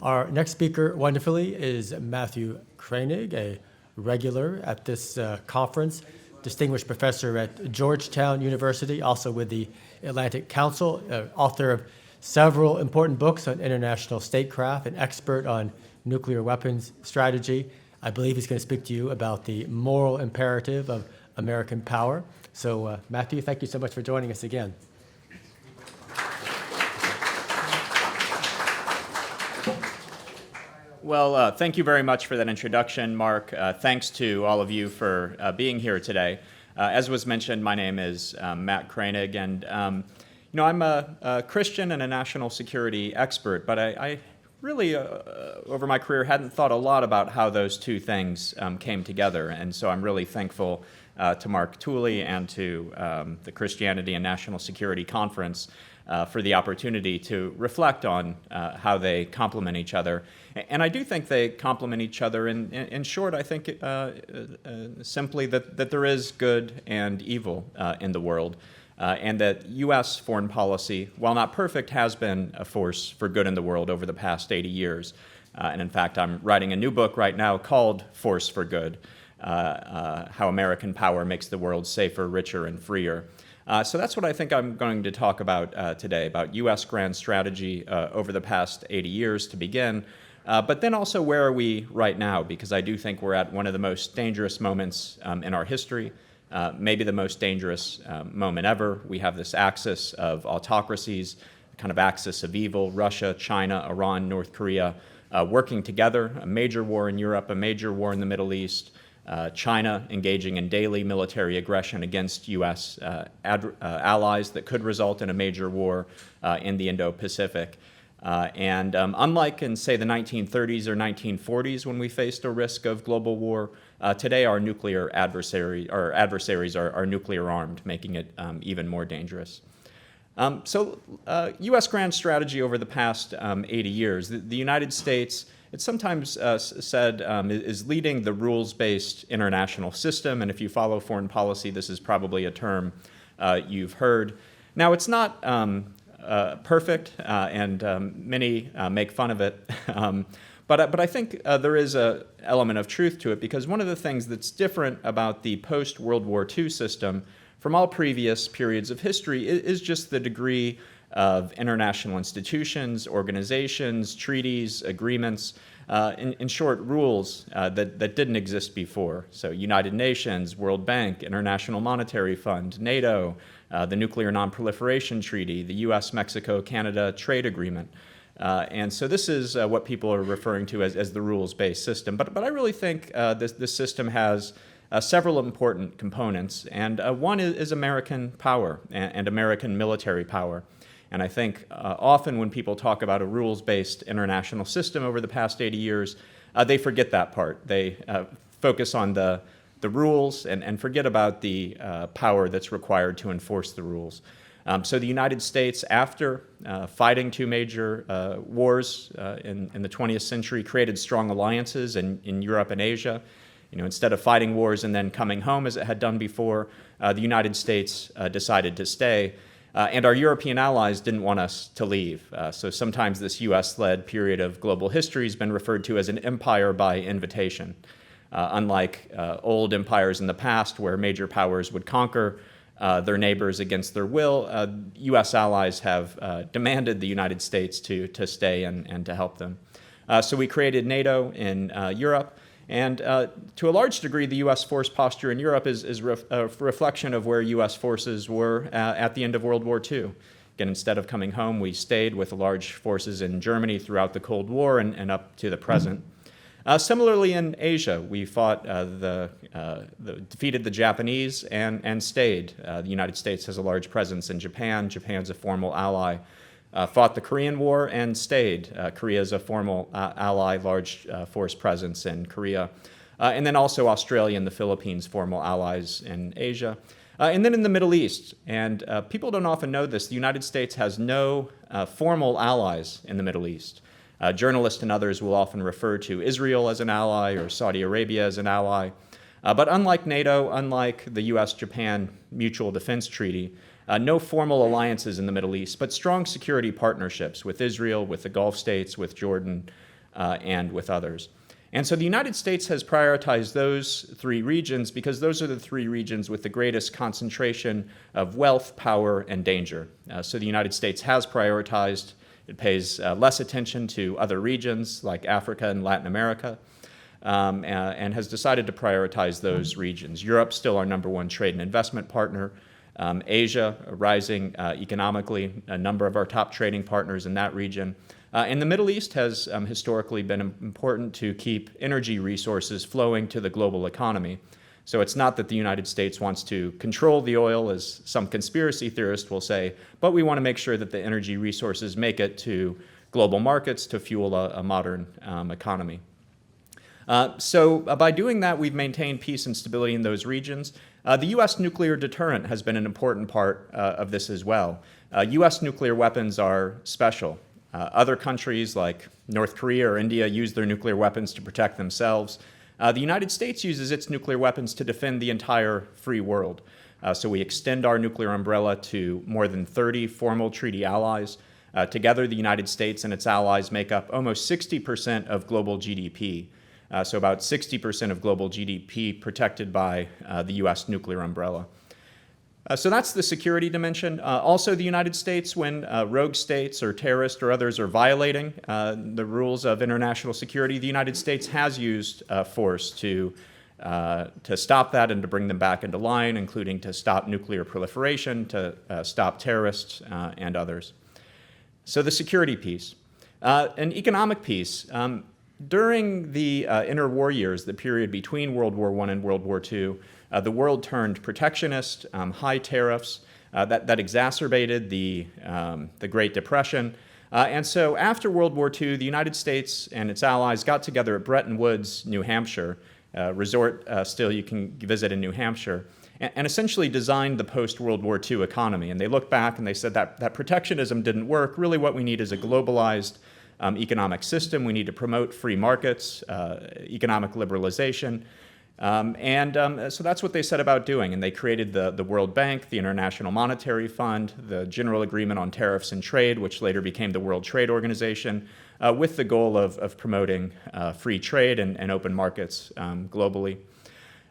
Our next speaker, wonderfully, is Matthew Kroenig, a regular at this conference, distinguished professor at Georgetown University, also with the Atlantic Council, author of several important books on international statecraft, an expert on nuclear weapons strategy. I believe he's going to speak to you about the moral imperative of American power. So, Matthew, thank you so much for joining us again. Well, thank you very much for that introduction, Mark. Thanks to all of you for being here today. As was mentioned, my name is Matt Kroenig, and I'm a Christian and a national security expert, but I really, over my career, hadn't thought a lot about how those two things came together, and so I'm really thankful to Mark Tooley and to the Christianity and National Security Conference for the opportunity to reflect on how they complement each other. And I do think they complement each other. In short, I think simply that there is good and evil in the world, and that U.S. foreign policy, while not perfect, has been a force for good in the world over the past 80 years. And in fact, I'm writing a new book right now called Force for Good, How American Power Makes the World Safer, Richer, and Freer. So that's what I think I'm going to talk about today, about U.S. grand strategy over the past 80 years to begin, but then also where are we right now, because I do think we're at one of the most dangerous moments in our history, maybe the most dangerous moment ever. We have this axis of autocracies, kind of axis of evil, Russia, China, Iran, North Korea, working together, a major war in Europe, a major war in the Middle East, China engaging in daily military aggression against U.S. Allies that could result in a major war in the Indo-Pacific. And unlike in, say, the 1930s or 1940s when we faced a risk of global war, today our adversaries are nuclear armed, making it even more dangerous. So U.S. grand strategy over the past 80 years, the United States, it's sometimes said is leading the rules-based international system, and if you follow foreign policy, this is probably a term you've heard. Now, it's not perfect, and many make fun of it, but I think there is an element of truth to it, because one of the things that's different about the post-World War II system from all previous periods of history is just the degree of international institutions, organizations, treaties, agreements, in short, rules that didn't exist before. So United Nations, World Bank, International Monetary Fund, NATO, the Nuclear Non-Proliferation Treaty, the U.S.-Mexico-Canada Trade Agreement. And so this is what people are referring to as the rules-based system. But I really think this system has several important components, and one is American power and American military power. And I think often when people talk about a rules-based international system over the past 80 years, they forget that part. They focus on the rules and forget about the power that's required to enforce the rules. So the United States, after fighting two major wars in the 20th century, created strong alliances in Europe and Asia. Instead of fighting wars and then coming home as it had done before, the United States decided to stay. And our European allies didn't want us to leave. So sometimes this U.S.-led period of global history has been referred to as an empire by invitation. Unlike old empires in the past where major powers would conquer their neighbors against their will, U.S. allies have demanded the United States to stay and to help them. So we created NATO in Europe. And to a large degree, the U.S. force posture in Europe is a reflection of where U.S. forces were at the end of World War II. Again, instead of coming home, we stayed with large forces in Germany throughout the Cold War and up to the present. Similarly, in Asia, we fought defeated the Japanese and stayed. The United States has a large presence in Japan. Japan's a formal ally. Fought the Korean War and stayed. Korea is a formal ally, large force presence in Korea. And then also Australia and the Philippines, formal allies in Asia. And then in the Middle East, and people don't often know this, the United States has no formal allies in the Middle East. Journalists and others will often refer to Israel as an ally or Saudi Arabia as an ally. But unlike NATO, unlike the U.S.-Japan Mutual Defense Treaty, No formal alliances in the Middle East, but strong security partnerships with Israel, with the Gulf states, with Jordan, and with others. And so the United States has prioritized those three regions because those are the three regions with the greatest concentration of wealth, power, and danger. So the United States has prioritized. It pays less attention to other regions like Africa and Latin America, and has decided to prioritize those regions. Europe, still our number one trade and investment partner. Asia, rising economically, a number of our top trading partners in that region. And the Middle East has historically been important to keep energy resources flowing to the global economy. So it's not that the United States wants to control the oil, as some conspiracy theorists will say, but we want to make sure that the energy resources make it to global markets to fuel a modern economy. So by doing that, we've maintained peace and stability in those regions. The U.S. nuclear deterrent has been an important part of this as well. U.S. nuclear weapons are special. Other countries like North Korea or India use their nuclear weapons to protect themselves. The United States uses its nuclear weapons to defend the entire free world. So we extend our nuclear umbrella to more than 30 formal treaty allies. Together, the United States and its allies make up almost 60% of global GDP. So about 60% of global GDP protected by the U.S. nuclear umbrella. So that's the security dimension. Also, the United States, when rogue states or terrorists or others are violating the rules of international security, the United States has used force to stop that and to bring them back into line, including to stop nuclear proliferation, to stop terrorists and others. So the security piece. An economic piece. During the interwar years, the period between World War I and World War II, the world turned protectionist, high tariffs, that exacerbated the Great Depression. And so after World War II, the United States and its allies got together at Bretton Woods, New Hampshire, resort still you can visit in New Hampshire, and essentially designed the post-World War II economy. And they looked back and they said that protectionism didn't work. Really what we need is a globalized economic system. We need to promote free markets, economic liberalization. So that's what they set about doing. And they created the World Bank, the International Monetary Fund, the General Agreement on Tariffs and Trade, which later became the World Trade Organization, with the goal of promoting free trade and open markets globally.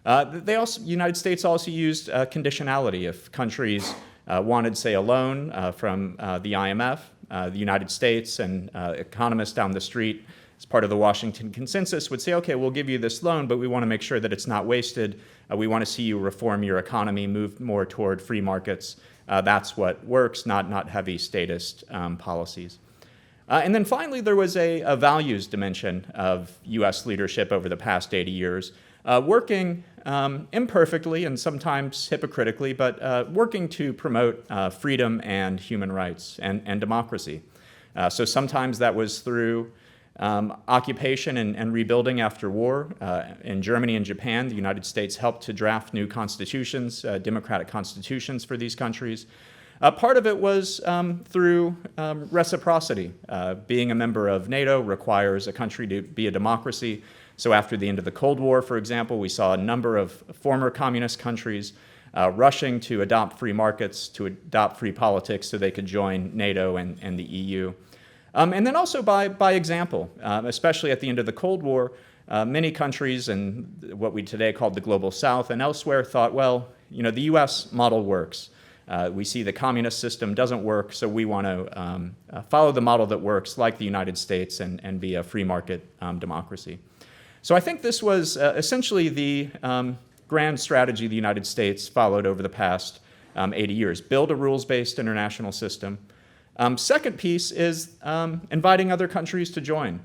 The United States also used conditionality. If countries wanted, say, a loan from the IMF, the United States and economists down the street, as part of the Washington Consensus, would say, okay, we'll give you this loan, but we want to make sure that it's not wasted. We want to see you reform your economy, move more toward free markets. That's what works, not heavy statist policies. And then finally, there was a values dimension of U.S. leadership over the past 80 years, working imperfectly and sometimes hypocritically, but working to promote freedom and human rights and democracy. So sometimes that was through occupation and rebuilding after war. In Germany and Japan, the United States helped to draft new constitutions, democratic constitutions for these countries. Part of it was through reciprocity. Being a member of NATO requires a country to be a democracy. So after the end of the Cold War, for example, we saw a number of former communist countries rushing to adopt free markets, to adopt free politics so they could join NATO and the EU. And then also by example, especially at the end of the Cold War, many countries in what we today call the Global South and elsewhere thought, well, the U.S. model works. We see the communist system doesn't work, so we want to follow the model that works, like the United States, and be a free market democracy. So I think this was essentially the grand strategy the United States followed over the past 80 years. Build a rules-based international system. Second piece is inviting other countries to join.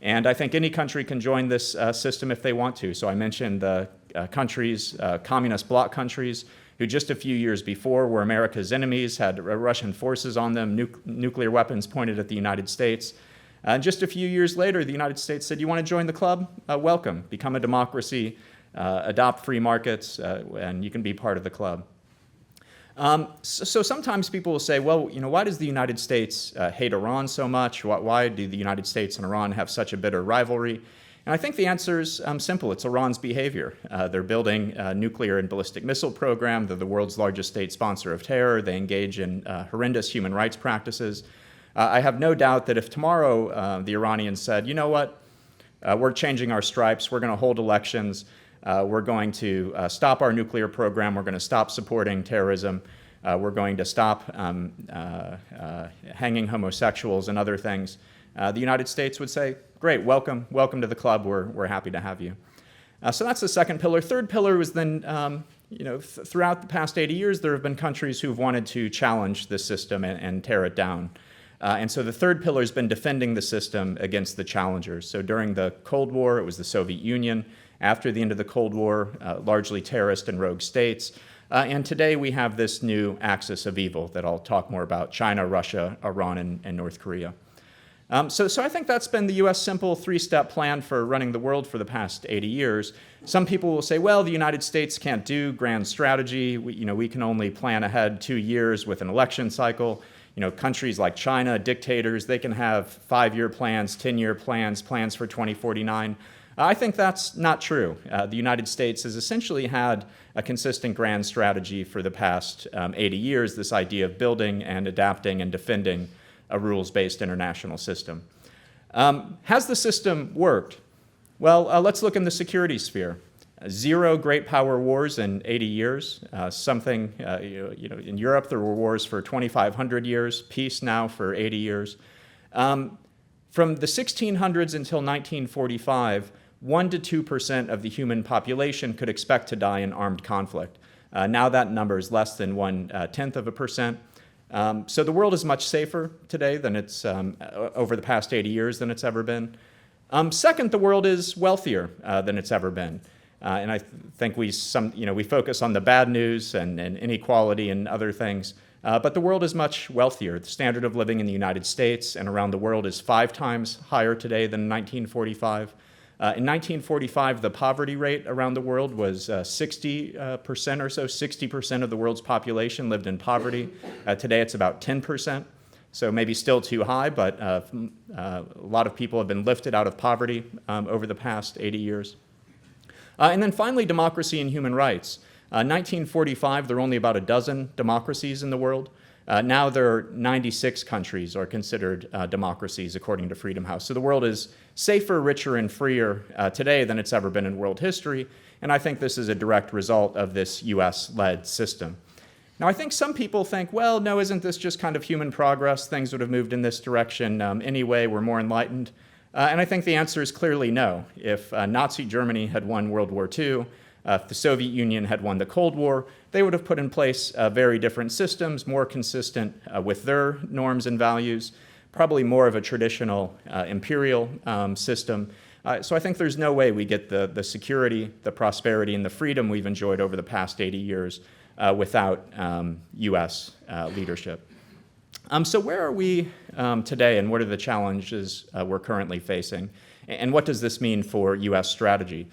And I think any country can join this system if they want to. So I mentioned the countries, communist bloc countries, who just a few years before were America's enemies, had Russian forces on them, nuclear weapons pointed at the United States. Just a few years later, the United States said, you want to join the club? Welcome. Become a democracy, adopt free markets, and you can be part of the club. So sometimes people will say, well, why does the United States hate Iran so much? Why do the United States and Iran have such a bitter rivalry? And I think the answer is simple. It's Iran's behavior. They're building a nuclear and ballistic missile program. They're the world's largest state sponsor of terror. They engage in horrendous human rights practices. I have no doubt that if tomorrow the Iranians said, you know what, we're changing our stripes, we're going to hold elections, we're going to stop our nuclear program, we're going to stop supporting terrorism, we're going to stop hanging homosexuals and other things, the United States would say, great, welcome to the club, we're happy to have you. So that's the second pillar. Third pillar was then, throughout the past 80 years, there have been countries who've wanted to challenge this system and tear it down. And so the third pillar has been defending the system against the challengers. So during the Cold War, it was the Soviet Union. After the end of the Cold War, largely terrorist and rogue states. And today we have this new axis of evil that I'll talk more about: China, Russia, Iran, and North Korea. So I think that's been the U.S. simple three-step plan for running the world for the past 80 years. Some people will say, well, the United States can't do grand strategy. We can only plan ahead 2 years with an election cycle. Countries like China, dictators, they can have 5-year plans, 10-year plans, plans for 2049. I think that's not true. The United States has essentially had a consistent grand strategy for the past 80 years, this idea of building and adapting and defending a rules-based international system. Has the system worked? Well, let's look in the security sphere. 0 great power wars in 80 years. In Europe, there were wars for 2,500 years, peace now for 80 years. From the 1600s until 1945, 1 to 2% of the human population could expect to die in armed conflict. Now that number is less than 0.1%. So the world is much safer today than it's over the past 80 years than it's ever been. Second, the world is wealthier than it's ever been. And I think we focus on the bad news and inequality and other things, but the world is much wealthier. The standard of living in the United States and around the world is 5 times higher today than in 1945. In 1945, the poverty rate around the world was 60% or so. 60% of the world's population lived in poverty. Today, it's about 10%. So maybe still too high, but a lot of people have been lifted out of poverty over the past 80 years. And then finally, democracy and human rights. 1945, there were only about a dozen democracies in the world. Now there are 96 countries are considered democracies according to Freedom House. So the world is safer, richer, and freer today than it's ever been in world history. And I think this is a direct result of this US-led system. Now, I think some people think, well, no, isn't this just kind of human progress? Things would have moved in this direction anyway. We're more enlightened. And I think the answer is clearly no. If Nazi Germany had won World War II, if the Soviet Union had won the Cold War, they would have put in place very different systems, more consistent with their norms and values, probably more of a traditional imperial system. So I think there's no way we get the security, the prosperity, and the freedom we've enjoyed over the past 80 years without U.S. leadership. So where are we today, and what are the challenges we're currently facing? And what does this mean for U.S. strategy?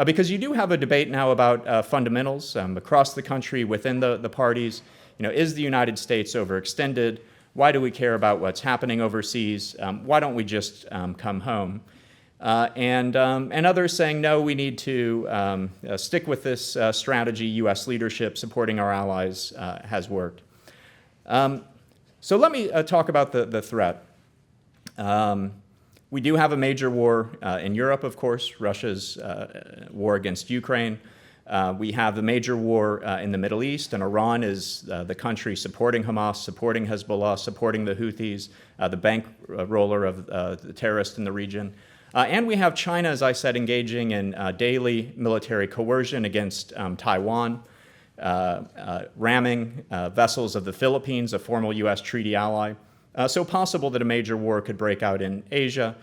Because you do have a debate now about fundamentals across the country, within the parties. Is the United States overextended? Why do we care about what's happening overseas? Why don't we just come home? And others saying, no, we need to stick with this strategy. U.S. leadership supporting our allies has worked. So let me talk about the threat. We do have a major war in Europe, of course, Russia's war against Ukraine. We have the major war in the Middle East, and Iran is the country supporting Hamas, supporting Hezbollah, supporting the Houthis, the bankroller of the terrorists in the region. And we have China, as I said, engaging in daily military coercion against Taiwan, ramming vessels of the Philippines, a former U.S. treaty ally. So possible that a major war could break out in Asia.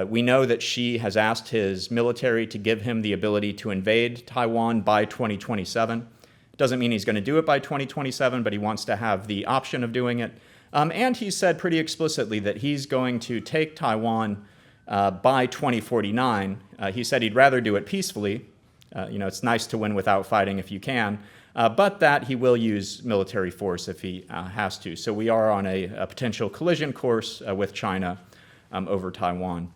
We know that Xi has asked his military to give him the ability to invade Taiwan by 2027. Doesn't mean he's going to do it by 2027, but he wants to have the option of doing it. And he said pretty explicitly that he's going to take Taiwan by 2049. He said he'd rather do it peacefully. It's nice to win without fighting if you can. But that he will use military force if he has to. So we are on a potential collision course with China over Taiwan.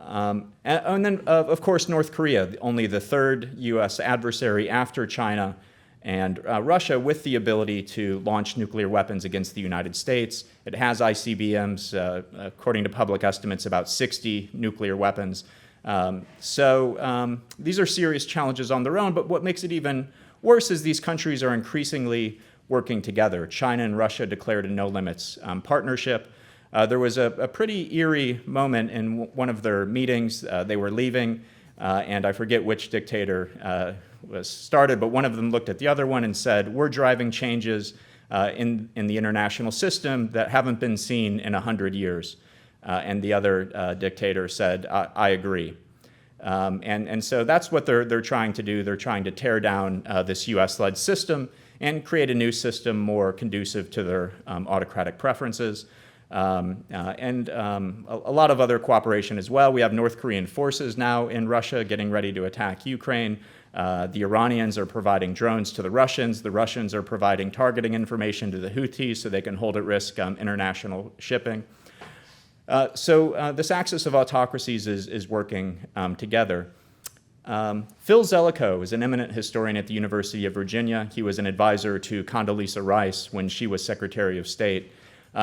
And then, of course, North Korea, only the third U.S. adversary after China and Russia with the ability to launch nuclear weapons against the United States. It has ICBMs, according to public estimates, about 60 nuclear weapons. So these are serious challenges on their own, but what makes it even worse is these countries are increasingly working together. China and Russia declared a no-limits partnership. There was a pretty eerie moment in one of their meetings. They were leaving, and I forget which dictator was started, but one of them looked at the other one and said, "We're driving changes in the international system that haven't been seen in 100 years." And the other dictator said, I agree. And so that's what they're trying to do. They're trying to tear down this US-led system and create a new system more conducive to their autocratic preferences. And a lot of other cooperation as well. We have North Korean forces now in Russia getting ready to attack Ukraine. The Iranians are providing drones to the Russians. The Russians are providing targeting information to the Houthis so they can hold at risk international shipping. So this axis of autocracies is working together. Phil Zelikow is an eminent historian at the University of Virginia. He was an advisor to Condoleezza Rice when she was Secretary of State.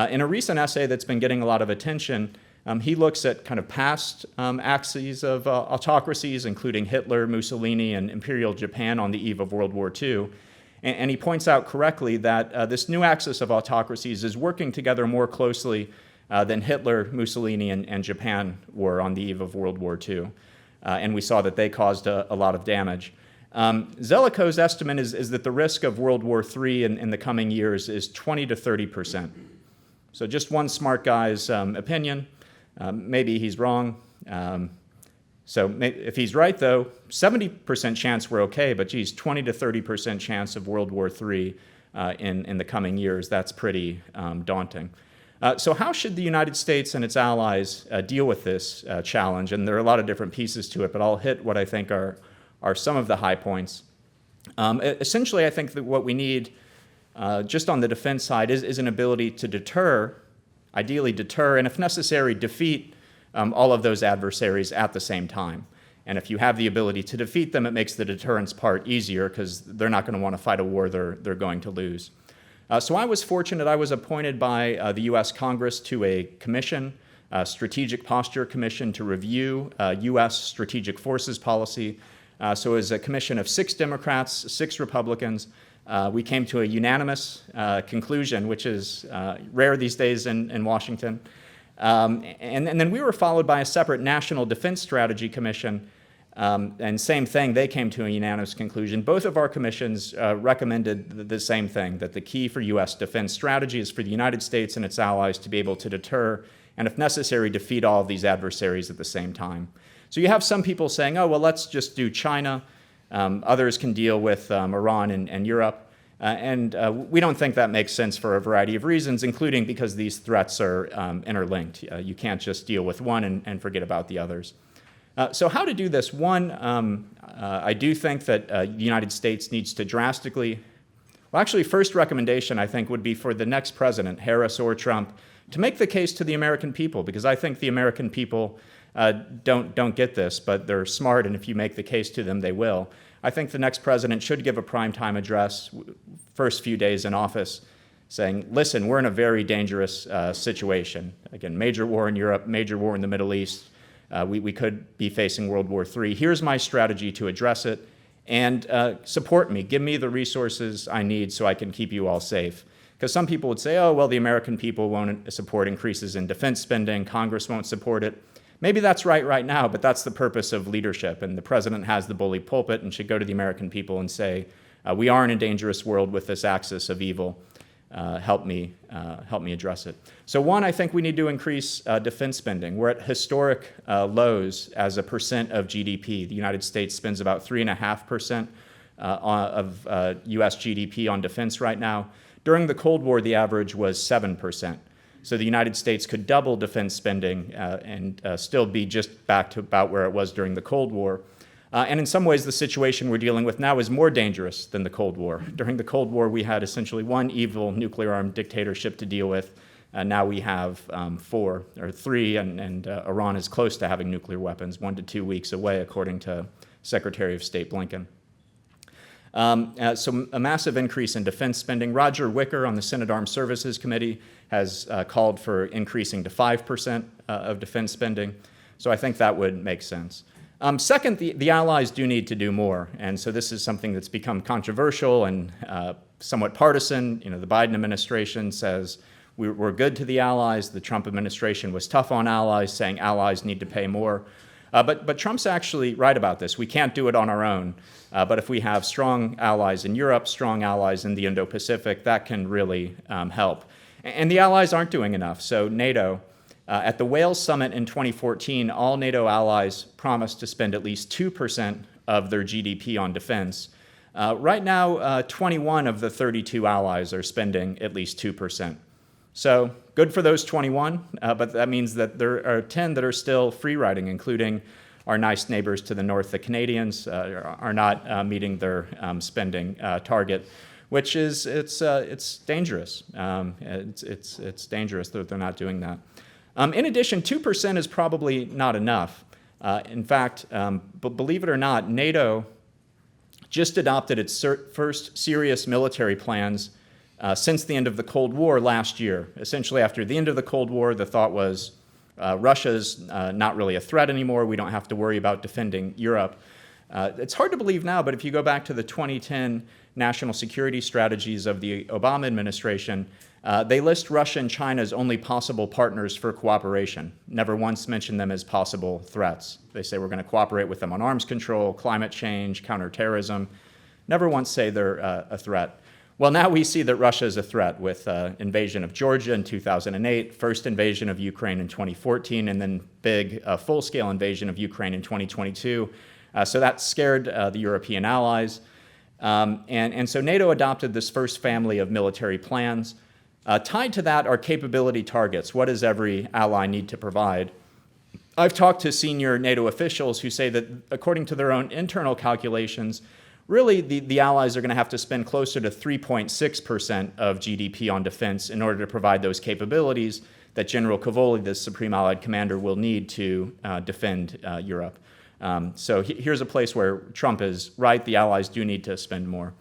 In a recent essay that's been getting a lot of attention, he looks at kind of past axes of autocracies, including Hitler, Mussolini, and Imperial Japan on the eve of World War II. And he points out correctly that this new axis of autocracies is working together more closely than Hitler, Mussolini, and Japan were on the eve of World War II. And we saw that they caused a lot of damage. Zelikow's estimate is that the risk of World War III in the coming years is 20 to 30%. So just one smart guy's opinion. Maybe he's wrong. So if he's right, though, 70% chance we're okay, but geez, 20 to 30% chance of World War III in the coming years, that's pretty daunting. So how should the United States and its allies deal with this challenge? And there are a lot of different pieces to it, but I'll hit what I think are some of the high points. Essentially, I think that what we need just on the defense side is an ability to deter, ideally deter, and if necessary, defeat all of those adversaries at the same time. And if you have the ability to defeat them, it makes the deterrence part easier because they're not going to want to fight a war they're going to lose. So I was fortunate. I was appointed by the U.S. Congress to a commission, Strategic Posture Commission, to review U.S. strategic forces policy. So it was a commission of 6 Democrats, 6 Republicans. We came to a unanimous conclusion, which is rare these days in Washington. And then we were followed by a separate National Defense Strategy Commission. And same thing, they came to a unanimous conclusion. Both of our commissions recommended the same thing, that the key for U.S. defense strategy is for the United States and its allies to be able to deter and, if necessary, defeat all of these adversaries at the same time. So you have some people saying, oh, well, let's just do China. Others can deal with Iran and Europe. And we don't think that makes sense for a variety of reasons, including because these threats are interlinked. You can't just deal with one and forget about the others. So how to do this? One, I do think that the United States needs to drastically, well, actually, first recommendation, I think, would be for the next president, Harris or Trump, to make the case to the American people, because I think the American people don't get this, but they're smart, and if you make the case to them, they will. I think the next president should give a primetime address, first few days in office, saying, listen, we're in a very dangerous situation. Again, major war in Europe, major war in the Middle East. We could be facing World War III. Here's my strategy to address it, and support me. Give me the resources I need so I can keep you all safe. Because some people would say, oh, well, the American people won't support increases in defense spending. Congress won't support it. Maybe that's right now, but that's the purpose of leadership. And the president has the bully pulpit and should go to the American people and say, we are in a dangerous world with this axis of evil. Help me address it. So one, I think we need to increase defense spending. We're at historic lows as a percent of GDP. The United States spends about 3.5% of U.S. GDP on defense right now. During the Cold War, the average was 7%. So the United States could double defense spending and still be just back to about where it was during the Cold War. And in some ways, the situation we're dealing with now is more dangerous than the Cold War. During the Cold War, we had essentially one evil nuclear-armed dictatorship to deal with. Now we have 4 or 3, and Iran is close to having nuclear weapons, 1 to 2 weeks away, according to Secretary of State Blinken. So a massive increase in defense spending. Roger Wicker on the Senate Armed Services Committee has called for increasing to 5% of defense spending. So I think that would make sense. Second, the allies do need to do more. And so this is something that's become controversial and somewhat partisan. You know, the Biden administration says we're good to the allies. The Trump administration was tough on allies, saying allies need to pay more. But Trump's actually right about this. We can't do it on our own. But if we have strong allies in Europe, strong allies in the Indo-Pacific, that can really help. And the allies aren't doing enough. So NATO, at the Wales Summit in 2014, all NATO allies promised to spend at least 2% of their GDP on defense. Right now, 21 of the 32 allies are spending at least 2%. So good for those 21, but that means that there are 10 that are still free riding, including our nice neighbors to the north, the Canadians, are not meeting their spending target, which is it's dangerous. It's dangerous that they're not doing that. In addition, 2% is probably not enough. In fact, but believe it or not, NATO just adopted its first serious military plans since the end of the Cold War last year. Essentially, after the end of the Cold War, the thought was Russia's not really a threat anymore. We don't have to worry about defending Europe. It's hard to believe now, but if you go back to the 2010 national security strategies of the Obama administration, they list Russia and China as only possible partners for cooperation, never once mention them as possible threats. They say we're going to cooperate with them on arms control, climate change, counterterrorism, never once say they're a threat. Well, now we see that Russia is a threat with invasion of Georgia in 2008, first invasion of Ukraine in 2014, and then big full-scale invasion of Ukraine in 2022. So that scared the European allies. And so NATO adopted this first family of military plans. Tied to that are capability targets. What does every ally need to provide? I've talked to senior NATO officials who say that according to their own internal calculations, really the allies are going to have to spend closer to 3.6% of GDP on defense in order to provide those capabilities that General Cavoli, the Supreme Allied Commander, will need to defend Europe. So here's a place where Trump is right. The allies do need to spend more.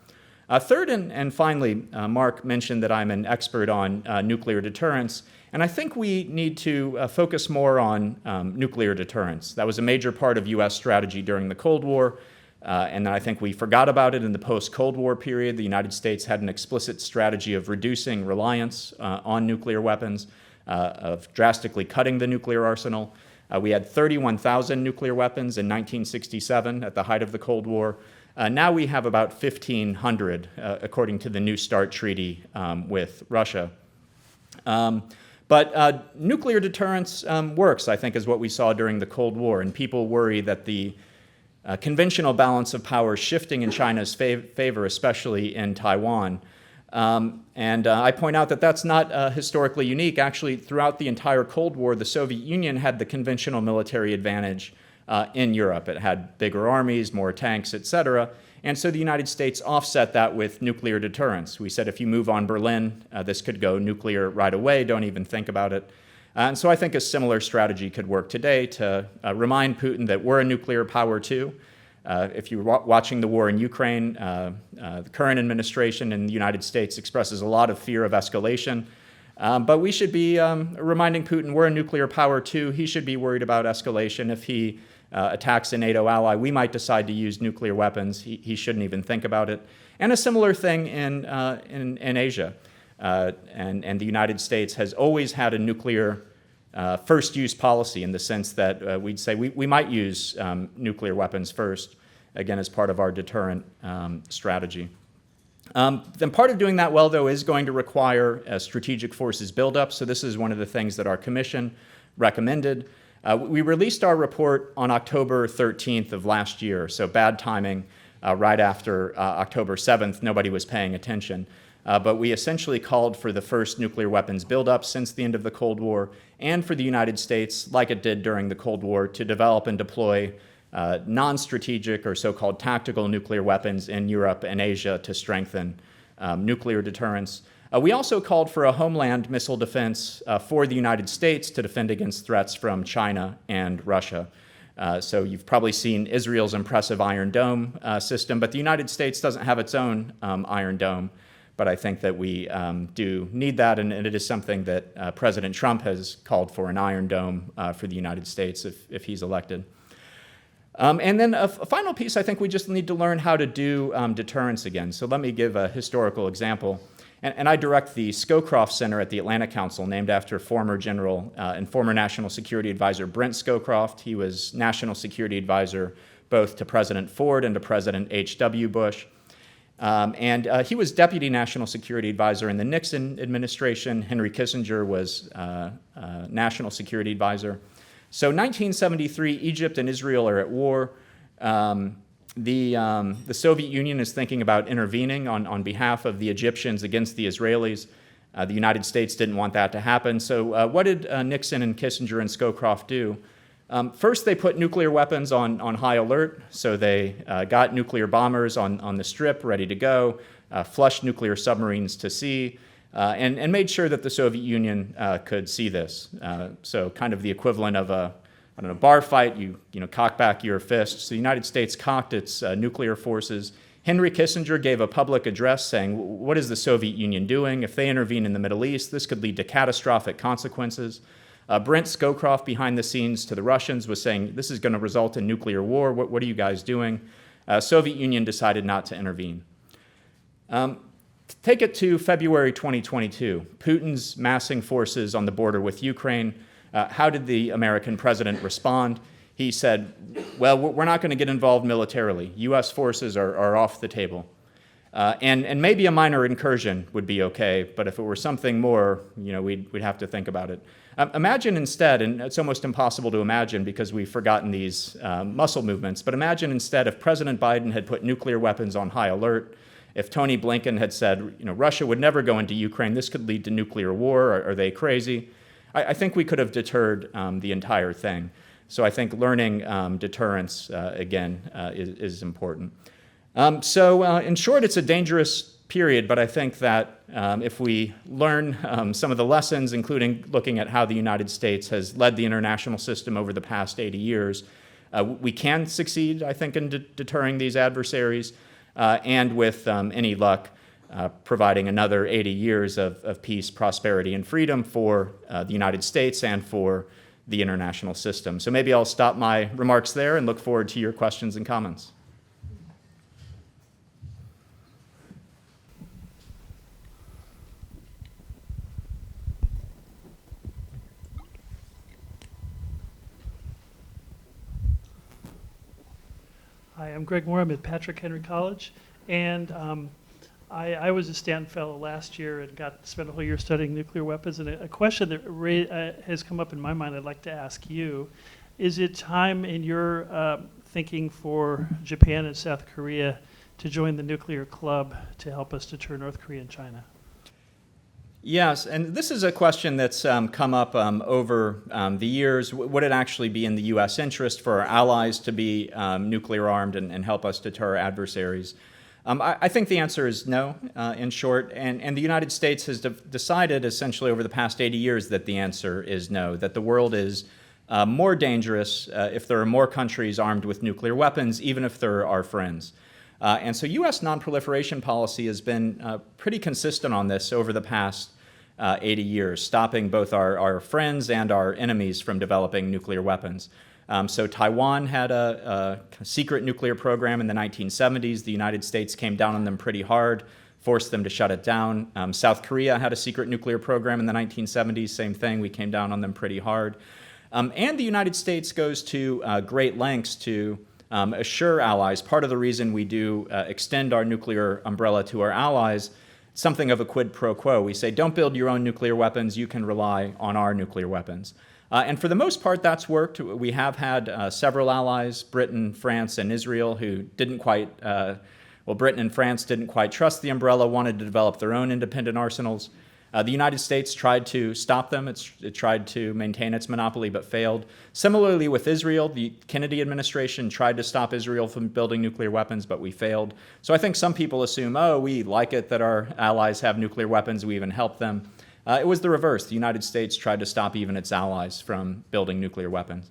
Third and finally, Mark mentioned that I'm an expert on nuclear deterrence, and I think we need to focus more on nuclear deterrence. That was a major part of U.S. strategy during the Cold War, and I think we forgot about it in the post-Cold War period. The United States had an explicit strategy of reducing reliance on nuclear weapons, of drastically cutting the nuclear arsenal. We had 31,000 nuclear weapons in 1967 at the height of the Cold War. Now we have about 1,500, according to the New START treaty with Russia. But nuclear deterrence works, I think, is what we saw during the Cold War. And people worry that the conventional balance of power is shifting in China's favor, especially in Taiwan. And I point out that that's not historically unique. Actually, throughout the entire Cold War, the Soviet Union had the conventional military advantage in Europe. It had bigger armies, more tanks, et cetera. And so the United States offset that with nuclear deterrence. We said if you move on Berlin, this could go nuclear right away, don't even think about it. And so I think a similar strategy could work today to remind Putin that we're a nuclear power too. If you're watching the war in Ukraine, the current administration in the United States expresses a lot of fear of escalation. But we should be reminding Putin we're a nuclear power too. He should be worried about escalation. If he attacks a NATO ally, we might decide to use nuclear weapons. He shouldn't even think about it. And a similar thing in Asia. And the United States has always had a nuclear first-use policy in the sense that we'd say we might use nuclear weapons first, again, as part of our deterrent strategy. Then part of doing that well, though, is going to require a strategic forces buildup. So this is one of the things that our commission recommended. We released our report on October 13th of last year, so bad timing. Right after October 7th, nobody was paying attention. But we essentially called for the first nuclear weapons buildup since the end of the Cold War, and for the United States, like it did during the Cold War, to develop and deploy non-strategic or so-called tactical nuclear weapons in Europe and Asia to strengthen nuclear deterrence. We also called for a homeland missile defense for the United States to defend against threats from China and Russia. So you've probably seen Israel's impressive Iron Dome system, but the United States doesn't have its own Iron Dome. But I think that we do need that, and it is something that President Trump has called for, an Iron Dome for the United States if he's elected. And then a final piece, I think we just need to learn how to do deterrence again. So let me give a historical example. And I direct the Scowcroft Center at the Atlantic Council, named after former General and former National Security Advisor Brent Scowcroft. He was National Security Advisor both to President Ford and to President H.W. Bush. And he was Deputy National Security Advisor in the Nixon administration. Henry Kissinger was National Security Advisor. So 1973, Egypt and Israel are at war. The Soviet Union is thinking about intervening on behalf of the Egyptians against the Israelis. The United States didn't want that to happen. So what did Nixon and Kissinger and Scowcroft do? First, they put nuclear weapons on high alert. So they got nuclear bombers on the Strip ready to go, flushed nuclear submarines to sea, and made sure that the Soviet Union could see this. So kind of the equivalent of a bar fight. You cock back your fists. The United States cocked its nuclear forces. Henry Kissinger gave a public address saying, what is the Soviet Union doing? If they intervene in the Middle East, this could lead to catastrophic consequences. Brent Scowcroft, behind the scenes to the Russians, was saying, this is going to result in nuclear war. What are you guys doing? Soviet Union decided not to intervene. Take it to February 2022. Putin's massing forces on the border with Ukraine. How did the American president respond? He said, well, we're not going to get involved militarily. U.S. forces are off the table. And maybe a minor incursion would be okay, but if it were something more, we'd have to think about it. Imagine instead, and it's almost impossible to imagine because we've forgotten these muscle movements, but imagine instead if President Biden had put nuclear weapons on high alert, if Tony Blinken had said, Russia would never go into Ukraine, this could lead to nuclear war, are they crazy? I think we could have deterred the entire thing. So I think learning deterrence, again, is important. So in short, it's a dangerous period, but I think that if we learn some of the lessons, including looking at how the United States has led the international system over the past 80 years, we can succeed, I think, in deterring these adversaries, and with any luck, providing another 80 years of peace, prosperity, and freedom for the United States and for the international system. So maybe I'll stop my remarks there and look forward to your questions and comments. Hi, I'm Greg Moore. I'm at Patrick Henry College, and I was a Stanton Fellow last year and got to spend a whole year studying nuclear weapons. And a question that has come up in my mind I'd like to ask you, is it time in your thinking for Japan and South Korea to join the nuclear club to help us deter North Korea and China? Yes, and this is a question that's come up over the years. Would it actually be in the U.S. interest for our allies to be nuclear armed and help us deter adversaries? I think the answer is no, in short. And the United States has decided essentially over the past 80 years that the answer is no, that the world is more dangerous if there are more countries armed with nuclear weapons, even if they're our friends. And so U.S. nonproliferation policy has been pretty consistent on this over the past 80 years, stopping both our friends and our enemies from developing nuclear weapons. So Taiwan had a secret nuclear program in the 1970s. The United States came down on them pretty hard, forced them to shut it down. South Korea had a secret nuclear program in the 1970s. Same thing, we came down on them pretty hard. And the United States goes to great lengths to assure allies. Part of the reason we do extend our nuclear umbrella to our allies, something of a quid pro quo. We say, don't build your own nuclear weapons, you can rely on our nuclear weapons. And for the most part, that's worked. We have had several allies, Britain, France, and Israel, who didn't quite, Britain and France didn't quite trust the umbrella, wanted to develop their own independent arsenals. The United States tried to stop them. It tried to maintain its monopoly but failed. Similarly with Israel, the Kennedy administration tried to stop Israel from building nuclear weapons, but we failed. So I think some people assume, oh, we like it that our allies have nuclear weapons, we even help them. It was the reverse. The United States tried to stop even its allies from building nuclear weapons.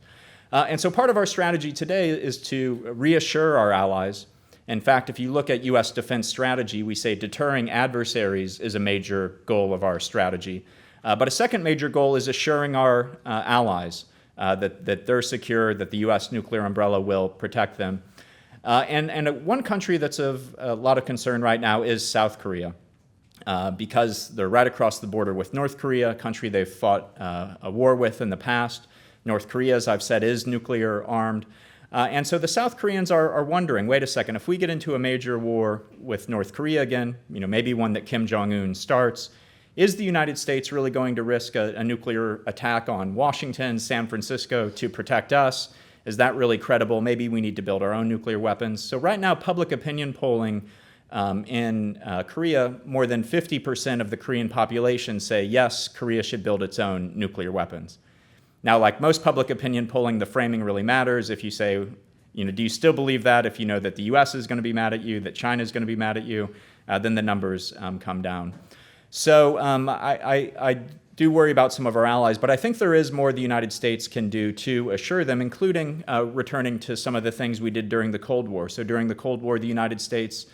And so part of our strategy today is to reassure our allies. In fact, if you look at U.S. defense strategy, we say deterring adversaries is a major goal of our strategy. But a second major goal is assuring our allies that they're secure, that the U.S. nuclear umbrella will protect them. And one country that's of a lot of concern right now is South Korea. Because they're right across the border with North Korea, a country they've fought a war with in the past. North Korea, as I've said, is nuclear armed. And so the South Koreans are wondering, wait a second, if we get into a major war with North Korea again, maybe one that Kim Jong-un starts, is the United States really going to risk a nuclear attack on Washington, San Francisco to protect us? Is that really credible? Maybe we need to build our own nuclear weapons. So right now, public opinion polling in Korea, more than 50% of the Korean population say, yes, Korea should build its own nuclear weapons. Now, like most public opinion polling, the framing really matters. If you say, do you still believe that? If you know that the US is going to be mad at you, that China is going to be mad at you, then the numbers come down. So I do worry about some of our allies, but I think there is more the United States can do to assure them, including returning to some of the things we did during the Cold War. So during the Cold War, the United States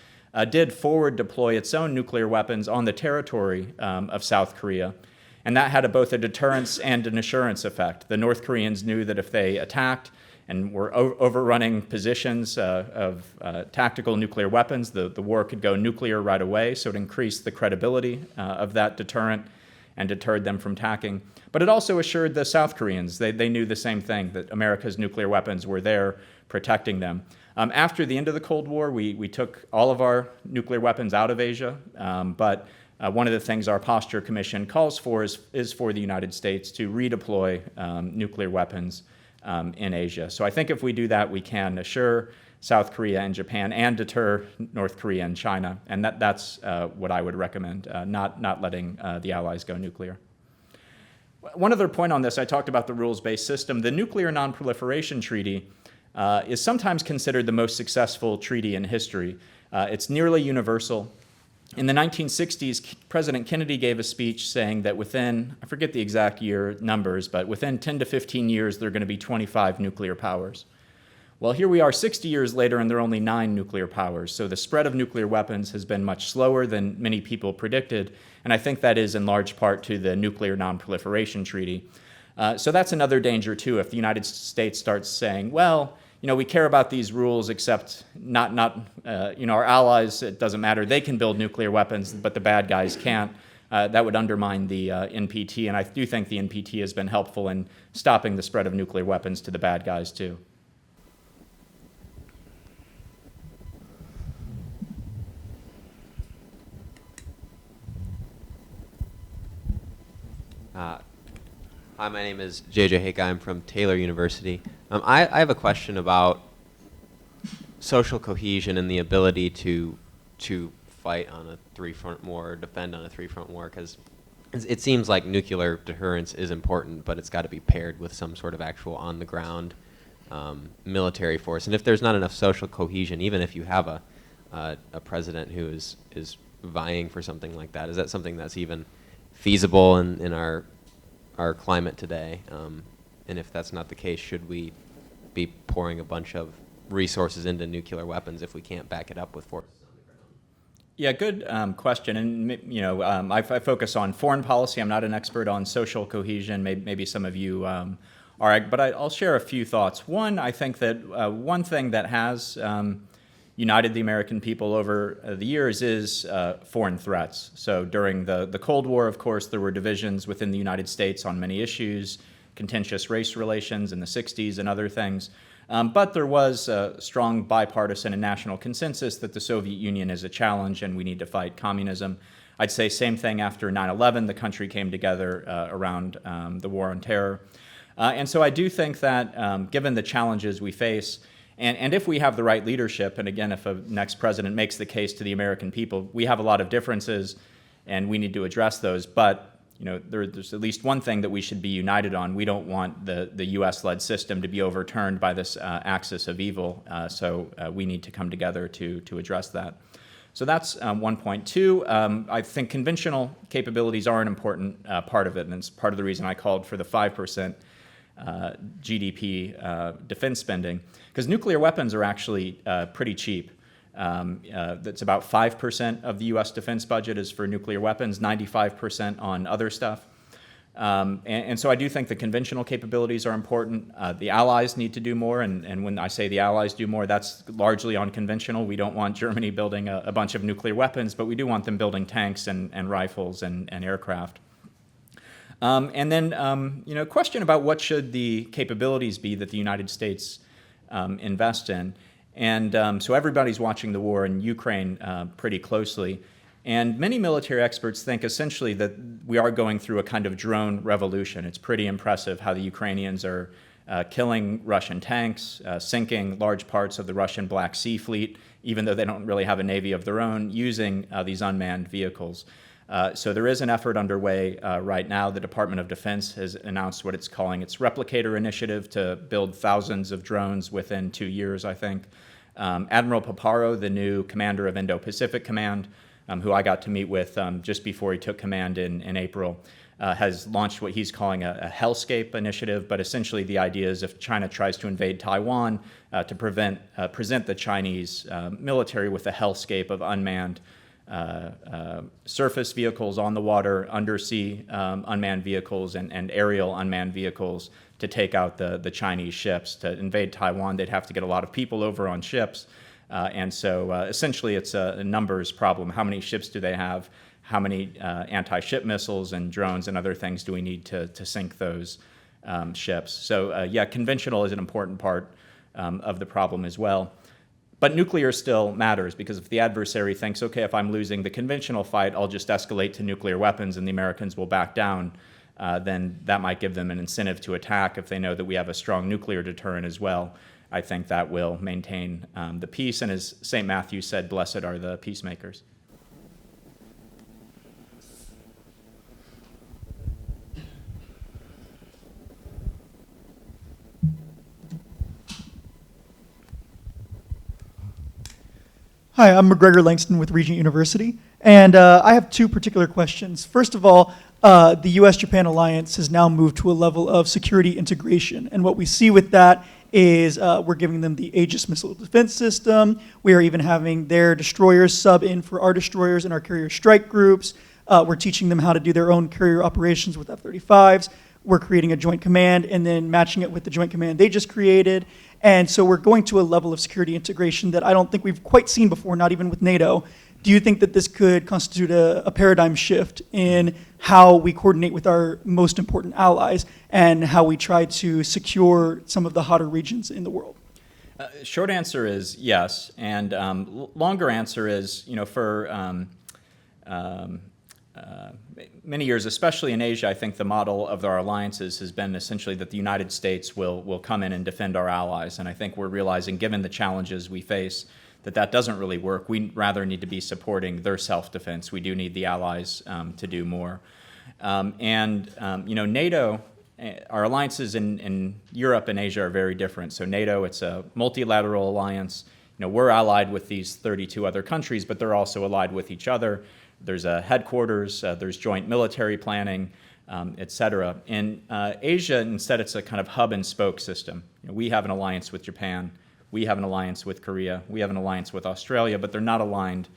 did forward deploy its own nuclear weapons on the territory of South Korea. And that had both a deterrence and an assurance effect. The North Koreans knew that if they attacked and were overrunning positions of tactical nuclear weapons, the war could go nuclear right away. So it increased the credibility of that deterrent and deterred them from attacking. But it also assured the South Koreans. They knew the same thing, that America's nuclear weapons were there protecting them. After the end of the Cold War, we took all of our nuclear weapons out of Asia, but one of the things our Posture Commission calls for is for the United States to redeploy nuclear weapons in Asia. So I think if we do that, we can assure South Korea and Japan and deter North Korea and China. And that's what I would recommend, not letting the allies go nuclear. One other point on this, I talked about the rules-based system. The Nuclear Non-Proliferation Treaty is sometimes considered the most successful treaty in history. It's nearly universal. In the 1960s, President Kennedy gave a speech saying that within, I forget the exact year numbers, but within 10 to 15 years, there are going to be 25 nuclear powers. Well, here we are 60 years later, and there are only 9 nuclear powers. So the spread of nuclear weapons has been much slower than many people predicted, and I think that is in large part to the Nuclear Non-Proliferation Treaty. So that's another danger, too, if the United States starts saying, well, we care about these rules, except not our allies, it doesn't matter. They can build nuclear weapons, but the bad guys can't. That would undermine the NPT, and I do think the NPT has been helpful in stopping the spread of nuclear weapons to the bad guys, too. Hi, my name is JJ Hake. I'm from Taylor University. I have a question about social cohesion and the ability to fight on a three-front war, or defend on a three-front war, because it seems like nuclear deterrence is important, but it's got to be paired with some sort of actual on-the-ground military force. And if there's not enough social cohesion, even if you have a president who is vying for something like that, is that something that's even feasible in our climate today? And if that's not the case, should we be pouring a bunch of resources into nuclear weapons if we can't back it up with force? Yeah, good question. And I focus on foreign policy. I'm not an expert on social cohesion. Maybe some of you are, but I'll share a few thoughts. One, I think that one thing that has united the American people over the years is foreign threats. So during the Cold War, of course, there were divisions within the United States on many issues, contentious race relations in the 60s and other things. But there was a strong bipartisan and national consensus that the Soviet Union is a challenge and we need to fight communism. I'd say same thing after 9/11. The country came together around the war on terror. And so I do think that given the challenges we face, and if we have the right leadership, and again, if a next president makes the case to the American people, we have a lot of differences. and we need to address those. But there's at least one thing that we should be united on. We don't want the U.S.-led system to be overturned by this axis of evil, so we need to come together to address that. So that's 1.2. I think conventional capabilities are an important part of it, and it's part of the reason I called for the 5% GDP defense spending, because nuclear weapons are actually pretty cheap. That's about 5% of the U.S. defense budget is for nuclear weapons, 95% on other stuff. And so I do think the conventional capabilities are important. The allies need to do more, and when I say the allies do more, that's largely on conventional. We don't want Germany building a bunch of nuclear weapons, but we do want them building tanks and rifles and aircraft. And then, question about what should the capabilities be that the United States invest in. And so everybody's watching the war in Ukraine pretty closely. And many military experts think essentially that we are going through a kind of drone revolution. It's pretty impressive how the Ukrainians are killing Russian tanks, sinking large parts of the Russian Black Sea Fleet, even though they don't really have a navy of their own, using these unmanned vehicles. So there is an effort underway right now. The Department of Defense has announced what it's calling its Replicator Initiative to build thousands of drones within 2 years, I think. Admiral Paparo, the new commander of Indo-Pacific Command, who I got to meet with just before he took command in April, has launched what he's calling a Hellscape initiative, but essentially the idea is if China tries to invade Taiwan, to present the Chinese military with a hellscape of unmanned surface vehicles on the water, undersea unmanned vehicles, and aerial unmanned vehicles to take out the Chinese ships. To invade Taiwan, they'd have to get a lot of people over on ships. And so essentially it's a numbers problem. How many ships do they have? How many anti-ship missiles and drones and other things do we need to sink those ships? So yeah, conventional is an important part of the problem as well. But nuclear still matters, because if the adversary thinks, okay, if I'm losing the conventional fight, I'll just escalate to nuclear weapons and the Americans will back down, then that might give them an incentive to attack. If they know that we have a strong nuclear deterrent as well, I think that will maintain the peace. And as St. Matthew said, blessed are the peacemakers. Hi, I'm McGregor Langston with Regent University, and I have two particular questions. First of all, the U.S.-Japan alliance has now moved to a level of security integration, and what we see with that is we're giving them the Aegis missile defense system. We are even having their destroyers sub in for our destroyers and our carrier strike groups. We're teaching them how to do their own carrier operations with F-35s. We're creating a joint command and then matching it with the joint command they just created. And so we're going to a level of security integration that I don't think we've quite seen before, not even with NATO. Do you think that this could constitute a paradigm shift in how we coordinate with our most important allies and how we try to secure some of the hotter regions in the world? Short answer is yes, and longer answer is, for many years, especially in Asia, I think the model of our alliances has been essentially that the United States will come in and defend our allies. And I think we're realizing, given the challenges we face, that doesn't really work. We rather need to be supporting their self-defense. We do need the allies to do more. NATO, our alliances in Europe and Asia are very different. So NATO, it's a multilateral alliance. We're allied with these 32 other countries, but they're also allied with each other. There's a headquarters, there's joint military planning, et cetera. In Asia, instead, it's a kind of hub and spoke system. We have an alliance with Japan, we have an alliance with Korea, we have an alliance with Australia, but they're not aligned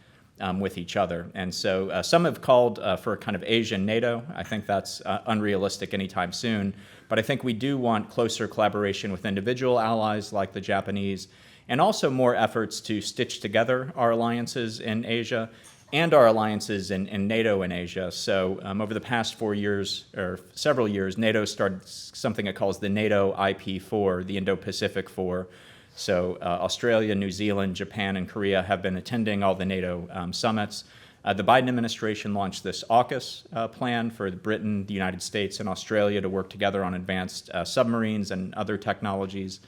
with each other. And so some have called for a kind of Asian NATO. I think that's unrealistic anytime soon. But I think we do want closer collaboration with individual allies like the Japanese, and also more efforts to stitch together our alliances in Asia and our alliances in NATO in Asia. So over the past 4 years, or several years, NATO started something it calls the NATO IP4, the Indo-Pacific 4. So Australia, New Zealand, Japan, and Korea have been attending all the NATO summits. The Biden administration launched this AUKUS plan for Britain, the United States, and Australia to work together on advanced submarines and other technologies.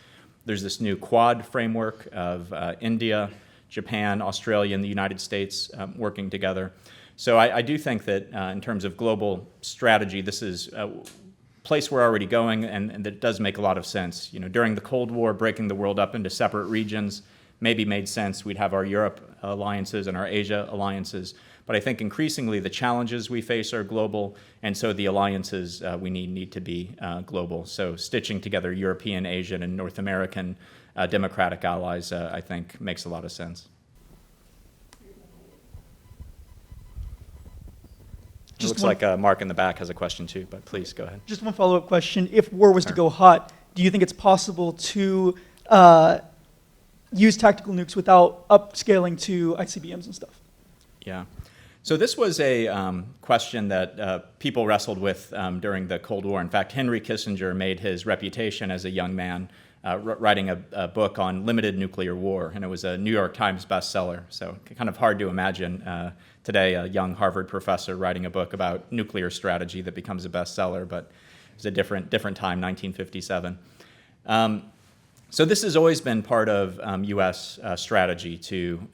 There's this new Quad framework of India, Japan, Australia, and the United States working together. So I do think that in terms of global strategy, this is a place we're already going, and that does make a lot of sense. During the Cold War, breaking the world up into separate regions maybe made sense. We'd have our Europe alliances and our Asia alliances. But I think increasingly the challenges we face are global, and so the alliances we need to be global. So stitching together European, Asian, and North American democratic allies, I think, makes a lot of sense. It looks like Mark in the back has a question too, but please go ahead. Just one follow-up question. If war was to Sure. go hot, do you think it's possible to use tactical nukes without upscaling to ICBMs and stuff? Yeah. So this was a question that people wrestled with during the Cold War. In fact, Henry Kissinger made his reputation as a young man writing a book on limited nuclear war, and it was a New York Times bestseller. So kind of hard to imagine today a young Harvard professor writing a book about nuclear strategy that becomes a bestseller, but it was a different time, 1957. So this has always been part of U.S. strategy to,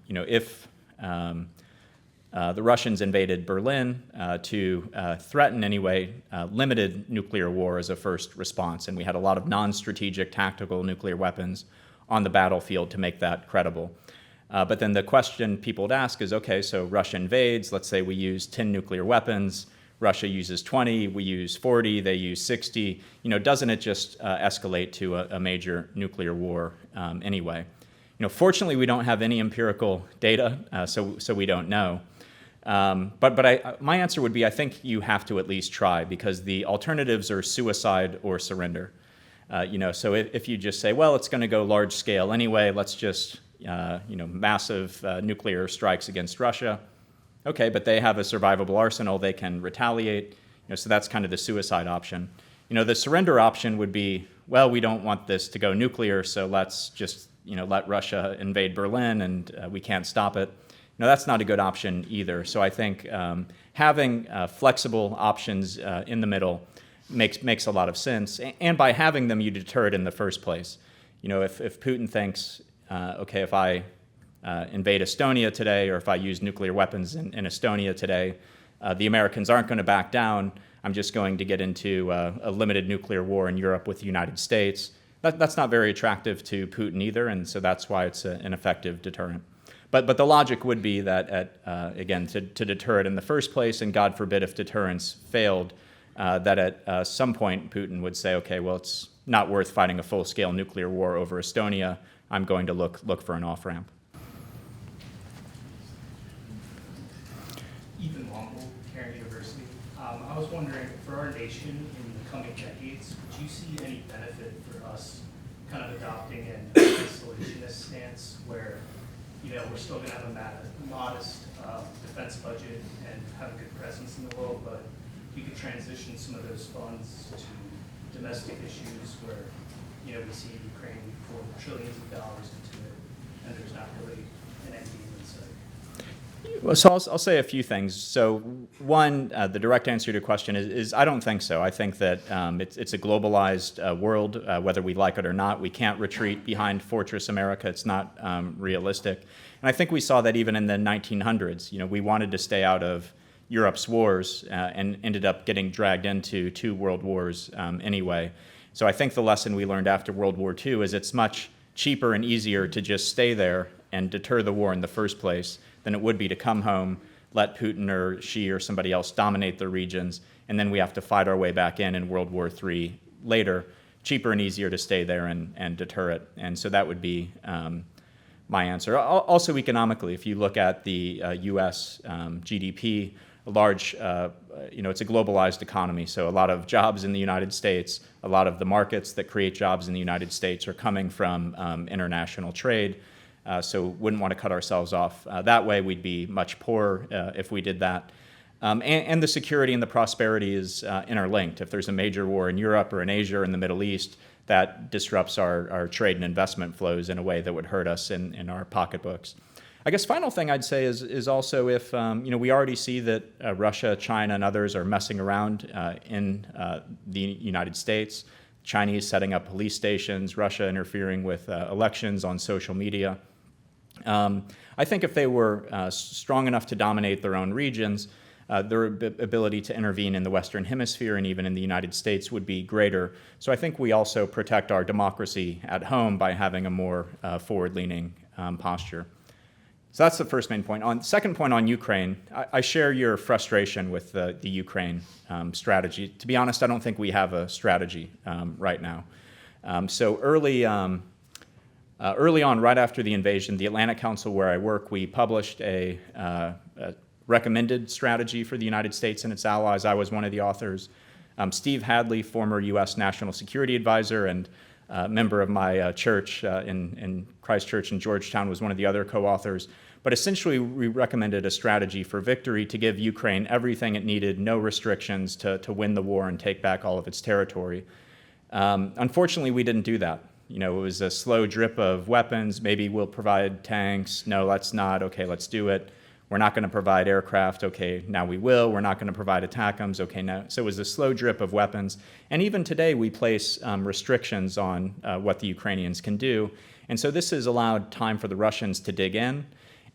if the Russians invaded Berlin to threaten anyway limited nuclear war as a first response, and we had a lot of non-strategic tactical nuclear weapons on the battlefield to make that credible. But then the question people would ask is, okay, so Russia invades, let's say we use 10 nuclear weapons, Russia uses 20, we use 40, they use 60, doesn't it just escalate to a major nuclear war anyway? Fortunately, we don't have any empirical data, so we don't know. But my answer would be, I think you have to at least try, because the alternatives are suicide or surrender. So if you just say, well, it's going to go large scale anyway, let's just, massive nuclear strikes against Russia. Okay, but they have a survivable arsenal, they can retaliate. So that's kind of the suicide option. The surrender option would be, well, we don't want this to go nuclear, so let's just, let Russia invade Berlin and we can't stop it. That's not a good option either. So I think having flexible options in the middle makes a lot of sense. And by having them, you deter it in the first place. If Putin thinks, okay, if I invade Estonia today, or if I use nuclear weapons in Estonia today, the Americans aren't going to back down. I'm just going to get into a limited nuclear war in Europe with the United States. That's not very attractive to Putin either, and so that's why it's an effective deterrent. But the logic would be that, again, to deter it in the first place, and God forbid if deterrence failed, that at some point Putin would say, okay, well, it's not worth fighting a full-scale nuclear war over Estonia. I'm going to look for an off-ramp. Ethan Womble, Kroenig University. I was wondering, for our nation in the coming decades, would you see any benefit for us kind of adopting an isolationist stance where, we're still going to have a modest defense budget and have a good presence in the world, but we could transition some of those funds to domestic issues where, we see Ukraine pour trillions of dollars into it, and there's not really an end game in sight? Well, so I'll say a few things. So one, the direct answer to your question is I don't think so. I think that it's a globalized world, whether we like it or not. We can't retreat behind Fortress America. It's not realistic. And I think we saw that even in the 1900s. We wanted to stay out of Europe's wars and ended up getting dragged into 2 world wars anyway. So I think the lesson we learned after World War II is it's much cheaper and easier to just stay there and deter the war in the first place than it would be to come home, let Putin or Xi or somebody else dominate the regions, and then we have to fight our way back in World War III later. Cheaper and easier to stay there and deter it. And so that would be my answer. Also economically, if you look at the U.S. GDP, a large, it's a globalized economy, so a lot of jobs in the United States, a lot of the markets that create jobs in the United States are coming from international trade. So wouldn't want to cut ourselves off that way. We'd be much poorer if we did that. And the security and the prosperity is interlinked. If there's a major war in Europe or in Asia or in the Middle East, that disrupts our trade and investment flows in a way that would hurt us in our pocketbooks. I guess final thing I'd say is also if, we already see that Russia, China, and others are messing around in the United States. Chinese setting up police stations, Russia interfering with elections on social media. I think if they were strong enough to dominate their own regions, their ability to intervene in the Western Hemisphere and even in the United States would be greater. So I think we also protect our democracy at home by having a more forward-leaning posture. So that's the first main point. On second point on Ukraine, I share your frustration with the Ukraine strategy. To be honest, I don't think we have a strategy right now. So early on, right after the invasion, the Atlantic Council, where I work, we published a recommended strategy for the United States and its allies. I was one of the authors. Steve Hadley, former U.S. National Security Advisor and member of my church in Christ Church in Georgetown, was one of the other co-authors. But essentially, we recommended a strategy for victory to give Ukraine everything it needed, no restrictions to win the war and take back all of its territory. Unfortunately, we didn't do that. You know, it was a slow drip of weapons. Maybe we'll provide tanks. No, let's not. Okay, let's do it. We're not going to provide aircraft. Okay, now we will. We're not going to provide ATACMS. Okay, now. So it was a slow drip of weapons. And even today, we place restrictions on what the Ukrainians can do. And so this has allowed time for the Russians to dig in.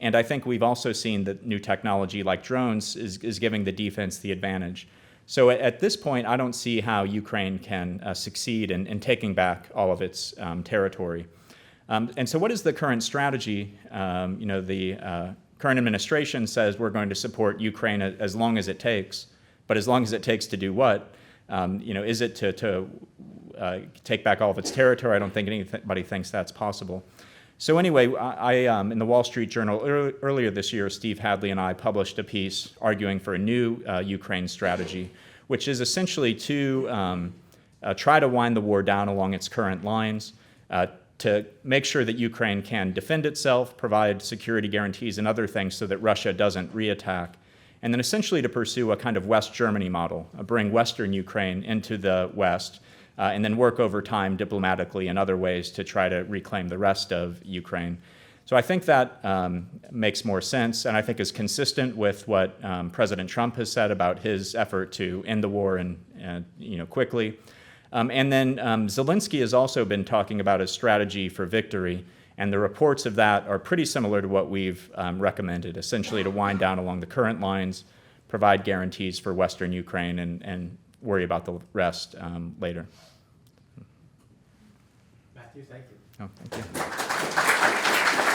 And I think we've also seen that new technology like drones is giving the defense the advantage. So at this point, I don't see how Ukraine can succeed in taking back all of its territory. And so what is the current strategy? The current administration says we're going to support Ukraine as long as it takes. But as long as it takes to do what? Is it to take back all of its territory? I don't think anybody thinks that's possible. So anyway, in the Wall Street Journal earlier this year, Steve Hadley and I published a piece arguing for a new Ukraine strategy, which is essentially to try to wind the war down along its current lines, to make sure that Ukraine can defend itself, provide security guarantees and other things so that Russia doesn't reattack, and then essentially to pursue a kind of West Germany model, bring Western Ukraine into the West, and then work over time diplomatically and other ways to try to reclaim the rest of Ukraine. So I think that makes more sense, and I think is consistent with what President Trump has said about his effort to end the war and quickly. And then Zelensky has also been talking about a strategy for victory, and the reports of that are pretty similar to what we've recommended, essentially to wind down along the current lines, provide guarantees for Western Ukraine, and worry about the rest later. Matthew, thank you. Oh, thank you.